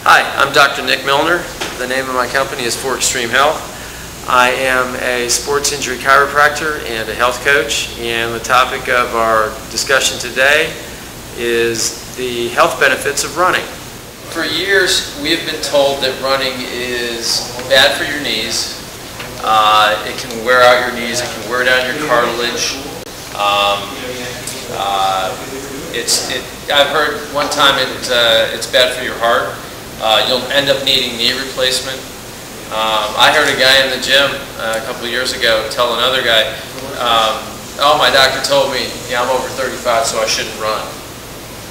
Hi, I'm Dr. Nick Milnor. The name of my company is For Extreme Health. I am a sports injury chiropractor and a health coach, and the topic of our discussion today is the health benefits of running. For years, we have been told that running is bad for your knees. It can wear out your knees, it can wear down your cartilage. I've heard one time it's bad for your heart. You'll end up needing knee replacement. I heard a guy in the gym a couple of years ago tell another guy, oh, my doctor told me, yeah, I'm over 35, so I shouldn't run.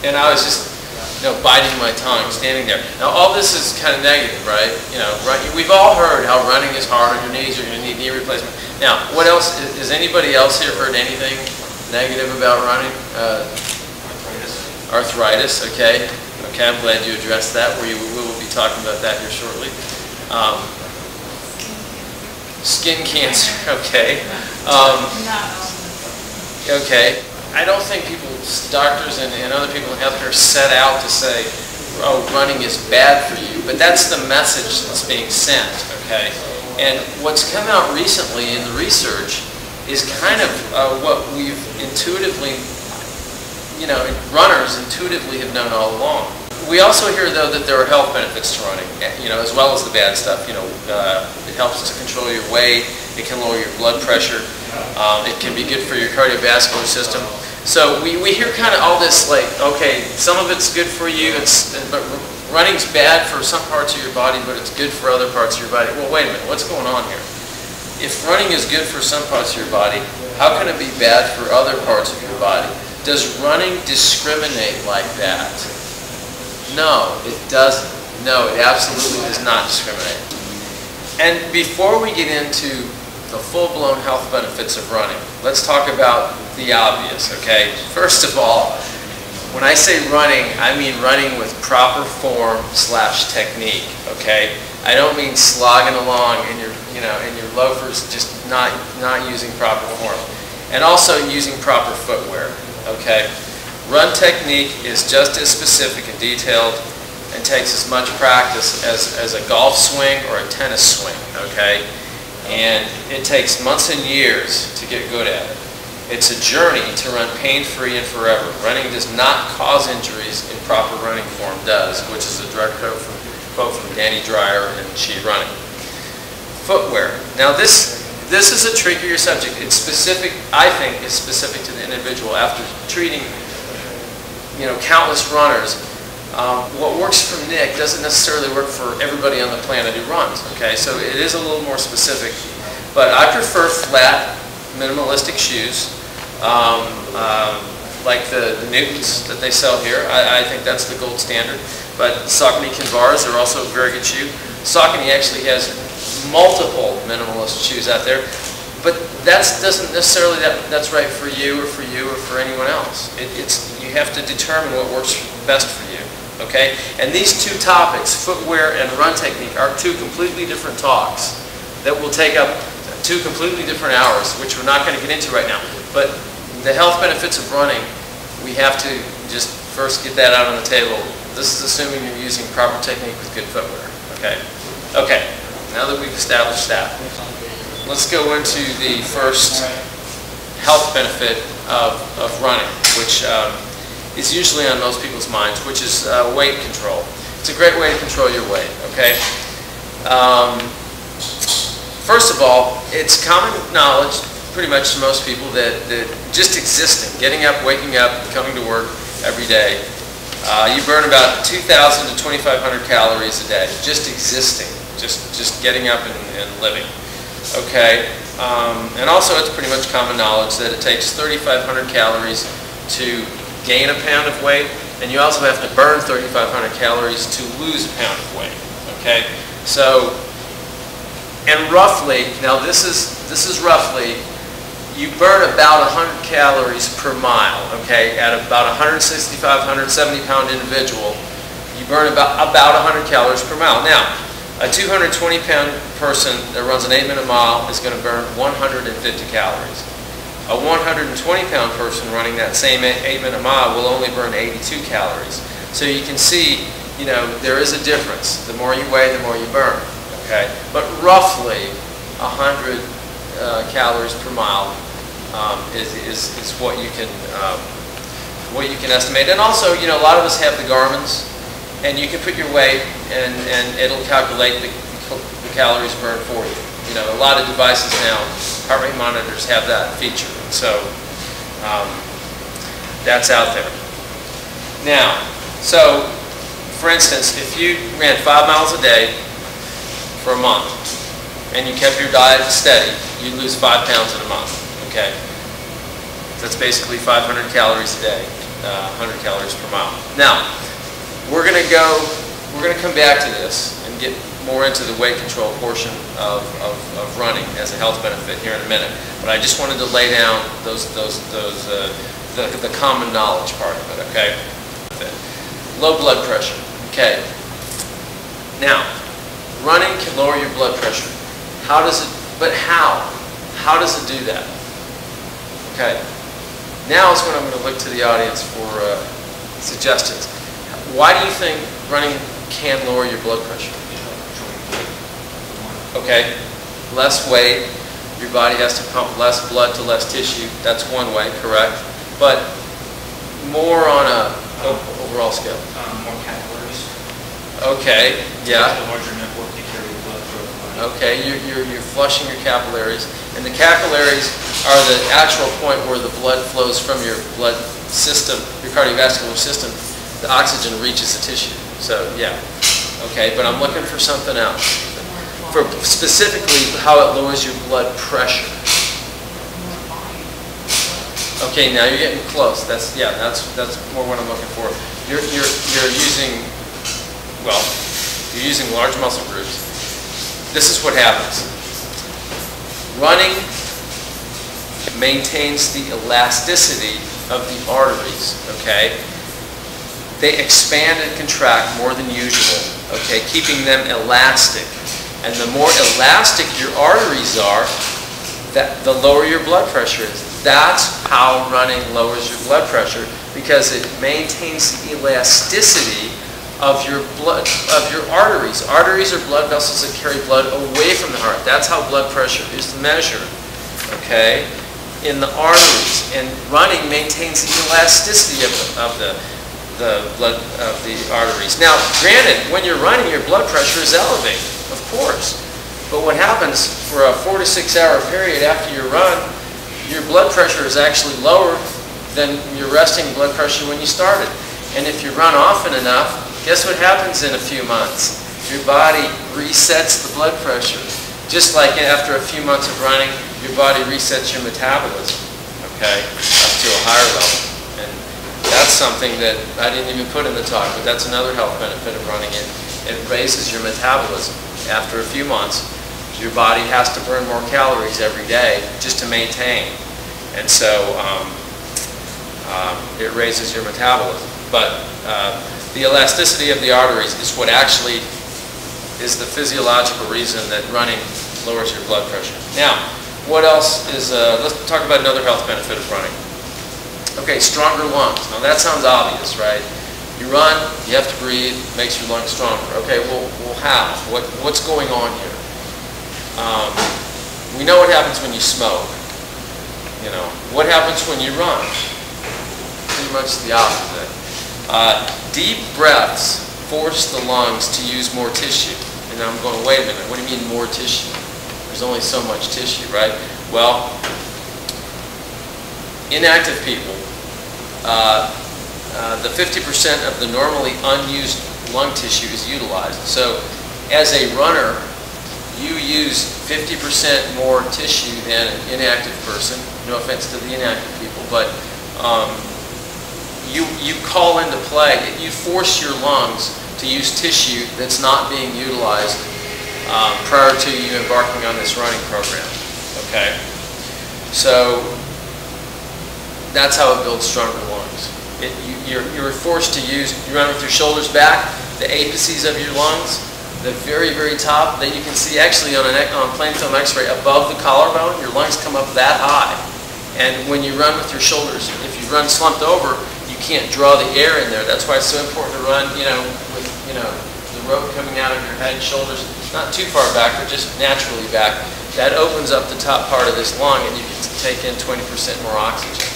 And I was just, biting my tongue, standing there. Now, all this is kind of negative, right? We've all heard how running is hard on your knees, you're going to need knee replacement. Now, what else? Has anybody else here heard anything negative about running? Arthritis, okay. Okay, I'm glad you addressed that. We will be talking about that here shortly. Skin cancer, okay. Okay. I don't think people, doctors and other people in healthcare set out to say, oh, running is bad for you. But that's the message that's being sent, okay. And what's come out recently in the research is kind of what we've intuitively, runners intuitively have known all along. We also hear, though, that there are health benefits to running, as well as the bad stuff. It helps to control your weight, it can lower your blood pressure, it can be good for your cardiovascular system. So we hear kind of all this like, okay, some of it's good for you, but running's bad for some parts of your body, but it's good for other parts of your body. Well, wait a minute, what's going on here? If running is good for some parts of your body, how can it be bad for other parts of your body? Does running discriminate like that? No, it doesn't. No, it absolutely does not discriminate. And before we get into the full-blown health benefits of running, let's talk about the obvious, okay? First of all, when I say running, I mean running with proper form/technique, okay? I don't mean slogging along in your loafers, just not using proper form. And also using proper footwear, okay? Run technique is just as specific and detailed and takes as much practice as a golf swing or a tennis swing, okay? And it takes months and years to get good at it. It's a journey to run pain-free and forever. Running does not cause injuries, improper running form does, which is a direct quote from Danny Dreyer and She Running. Footwear. Now this is a trickier subject. It's specific, I think, it's specific to the individual. After treating countless runners, what works for Nick doesn't necessarily work for everybody on the planet who runs, okay? So it is a little more specific. But I prefer flat, minimalistic shoes, like the Newtons that they sell here. I think that's the gold standard. But Saucony Kinvars are also a very good shoe. Saucony actually has multiple minimalist shoes out there. But doesn't necessarily that's right for you or for anyone else. You have to determine what works best for you, okay? And these two topics, footwear and run technique, are two completely different talks that will take up 2 completely different hours, which we're not going to get into right now. But the health benefits of running, we have to just first get that out on the table. This is assuming you're using proper technique with good footwear, okay? Okay, now that we've established that, let's go into the first health benefit of running, which is usually on most people's minds, which is weight control. It's a great way to control your weight, okay? First of all, it's common knowledge, pretty much to most people, that just existing, getting up, waking up, coming to work every day, you burn about 2,000 to 2,500 calories a day, just existing, just getting up and living. Okay, and also it's pretty much common knowledge that it takes 3,500 calories to gain a pound of weight, and you also have to burn 3,500 calories to lose a pound of weight. Okay, so, and roughly, now this is roughly, you burn about 100 calories per mile. Okay, at about 165, 170 pound individual, you burn about 100 calories per mile. Now, a 220-pound person that runs an 8-minute mile is going to burn 150 calories. A 120-pound person running that same 8-minute mile will only burn 82 calories. So you can see you know, there is a difference. The more you weigh, the more you burn. Okay, but roughly 100 calories per mile is what you can estimate. And also, you know, a lot of us have the Garmin's, and you can put your weight, and it'll calculate the calories burned for you. You know, a lot of devices now, heart rate monitors have that feature. So that's out there. Now, so for instance, if you ran 5 miles a day for a month, and you kept your diet steady, you'd lose 5 pounds in a month. Okay, that's basically 500 calories a day, 100 calories per mile. Now, we're going to come back to this and get more into the weight control portion of running as a health benefit here in a minute. But I just wanted to lay down the common knowledge part of it. Okay, low blood pressure. Okay, now running can lower your blood pressure. How does it? But how? How does it do that? Okay, now is when I'm going to look to the audience for suggestions. Why do you think running can lower your blood pressure? Okay, less weight, your body has to pump less blood to less tissue. That's one way, correct? But more on a overall scale. More capillaries. Okay, yeah. The larger network to carry blood through the body. Okay, you're flushing your capillaries, and the capillaries are the actual point where the blood flows from your blood system, your cardiovascular system. The oxygen reaches the tissue. So yeah, okay. But I'm looking for something else. For specifically how it lowers your blood pressure. Okay, now you're getting close. That's more what I'm looking for. You're using, well, you're using large muscle groups. This is what happens. Running maintains the elasticity of the arteries, okay? They expand and contract more than usual, okay, keeping them elastic. And the more elastic your arteries are, the lower your blood pressure is. That's how running lowers your blood pressure, because it maintains the elasticity of your blood, of your arteries. Arteries are blood vessels that carry blood away from the heart. That's how blood pressure is measured, okay, in the arteries. And running maintains the elasticity of the blood of the arteries. Now, granted, when you're running, your blood pressure is elevated, of course. But what happens for a 4 to 6 hour period after your run, your blood pressure is actually lower than your resting blood pressure when you started. And if you run often enough, guess what happens in a few months? Your body resets the blood pressure. Just like after a few months of running, your body resets your metabolism, okay, up to a higher level. And that's something that I didn't even put in the talk, but that's another health benefit of running it. It raises your metabolism. After a few months, your body has to burn more calories every day just to maintain. And so it raises your metabolism. But the elasticity of the arteries is what actually is the physiological reason that running lowers your blood pressure. Now, what else is, let's talk about another health benefit of running. Okay, stronger lungs. Now that sounds obvious, right? You run, you have to breathe, makes your lungs stronger. Okay, well how? What's going on here? We know what happens when you smoke. You know, what happens when you run? Pretty much the opposite. Deep breaths force the lungs to use more tissue. And I'm going, wait a minute, what do you mean more tissue? There's only so much tissue, right? Well, inactive people, the 50% of the normally unused lung tissue is utilized. So as a runner, you use 50% more tissue than an inactive person. No offense to the inactive people, but you call into play, you force your lungs to use tissue that's not being utilized prior to you embarking on this running program. Okay? So that's how it builds stronger lungs. You're forced to use, you run with your shoulders back, the apices of your lungs, the very, very top that you can see actually on plain film x-ray above the collarbone, your lungs come up that high. And when you run with your shoulders, if you run slumped over, you can't draw the air in there. That's why it's so important to run, with the rope coming out of your head and shoulders, not too far back, but just naturally back. That opens up the top part of this lung, and you can take in 20% more oxygen.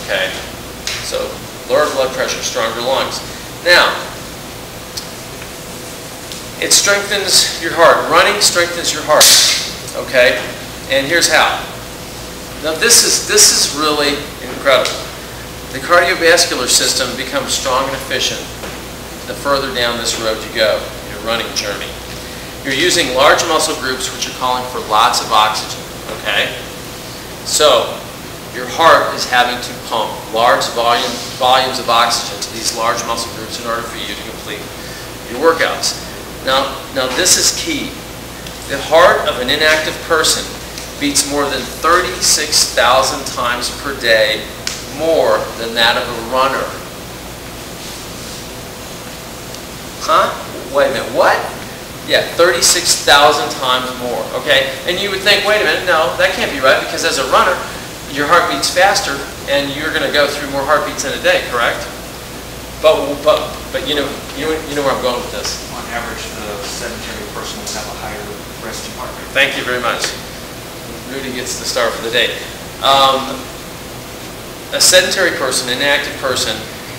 Okay, so lower blood pressure, stronger lungs. Now, it strengthens your heart. Running strengthens your heart. Okay, and here's how. Now this is really incredible. The cardiovascular system becomes strong and efficient the further down this road you go, your running journey. You're using large muscle groups which are calling for lots of oxygen. Okay, so your heart is having to pump large volumes of oxygen to these large muscle groups in order for you to complete your workouts. Now this is key. The heart of an inactive person beats more than 36,000 times per day more than that of a runner. Huh? Wait a minute, what? Yeah, 36,000 times more, okay? And you would think, wait a minute, no, that can't be right, because as a runner, your heart beats faster, and you're going to go through more heartbeats in a day, correct? But you know where I'm going with this. On average, the sedentary person will have a higher resting heart rate. Thank you very much. Rudy gets the star for the day. A sedentary person, an inactive person,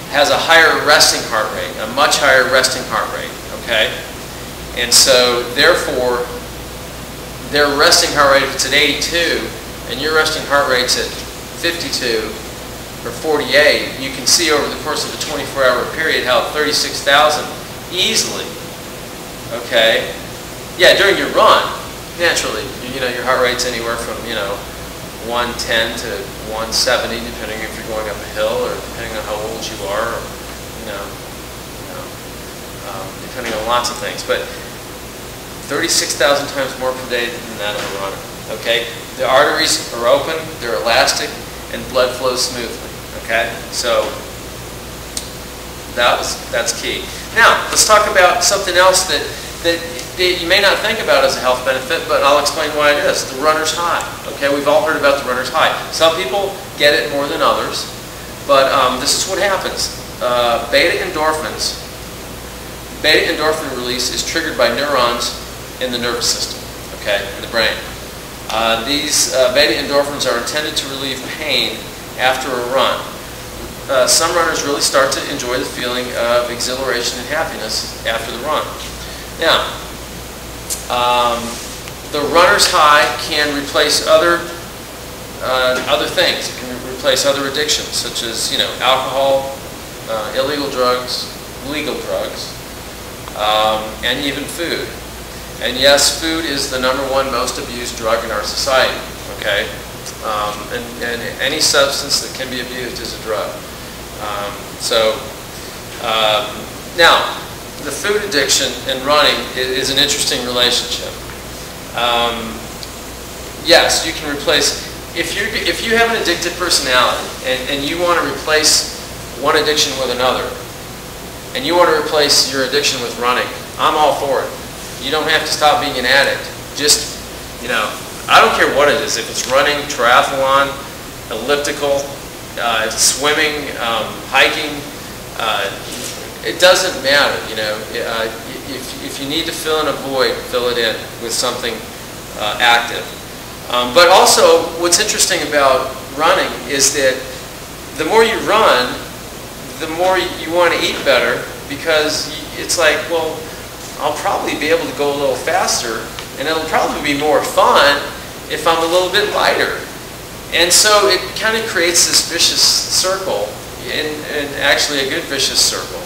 has a higher resting heart rate, a much higher resting heart rate, okay? And so, therefore, their resting heart rate, if it's at 82, and your resting heart rate's at 52 or 48, you can see over the course of a 24-hour period how 36,000 easily, okay? Yeah, during your run, naturally, your heart rate's anywhere from, 110 to 170, depending if you're going up a hill or depending on how old you are, or, depending on lots of things. But 36,000 times more per day than that of a runner. Okay, the arteries are open, they're elastic, and blood flows smoothly. Okay, so that's key. Now let's talk about something else that you may not think about as a health benefit, but I'll explain why it is. The runner's high. Okay, we've all heard about the runner's high. Some people get it more than others, but this is what happens. Beta endorphin release is triggered by neurons in the nervous system, okay, in the brain. These beta endorphins are intended to relieve pain after a run. Some runners really start to enjoy the feeling of exhilaration and happiness after the run. Now, the runner's high can replace other things. It can replace other addictions, such as alcohol, illegal drugs, legal drugs, and even food. And yes, food is the #1 most abused drug in our society. Okay, and any substance that can be abused is a drug. Now, the food addiction and running is an interesting relationship. Yes, you can replace, if you have an addicted personality and you want to replace one addiction with another, and you want to replace your addiction with running, I'm all for it. You don't have to stop being an addict. Just, I don't care what it is. If it's running, triathlon, elliptical, swimming, hiking, it doesn't matter, if you need to fill in a void, fill it in with something active. But also, what's interesting about running is that the more you run, the more you want to eat better, because it's like, well, I'll probably be able to go a little faster, and it'll probably be more fun if I'm a little bit lighter. And so it kind of creates this vicious circle, and actually a good vicious circle.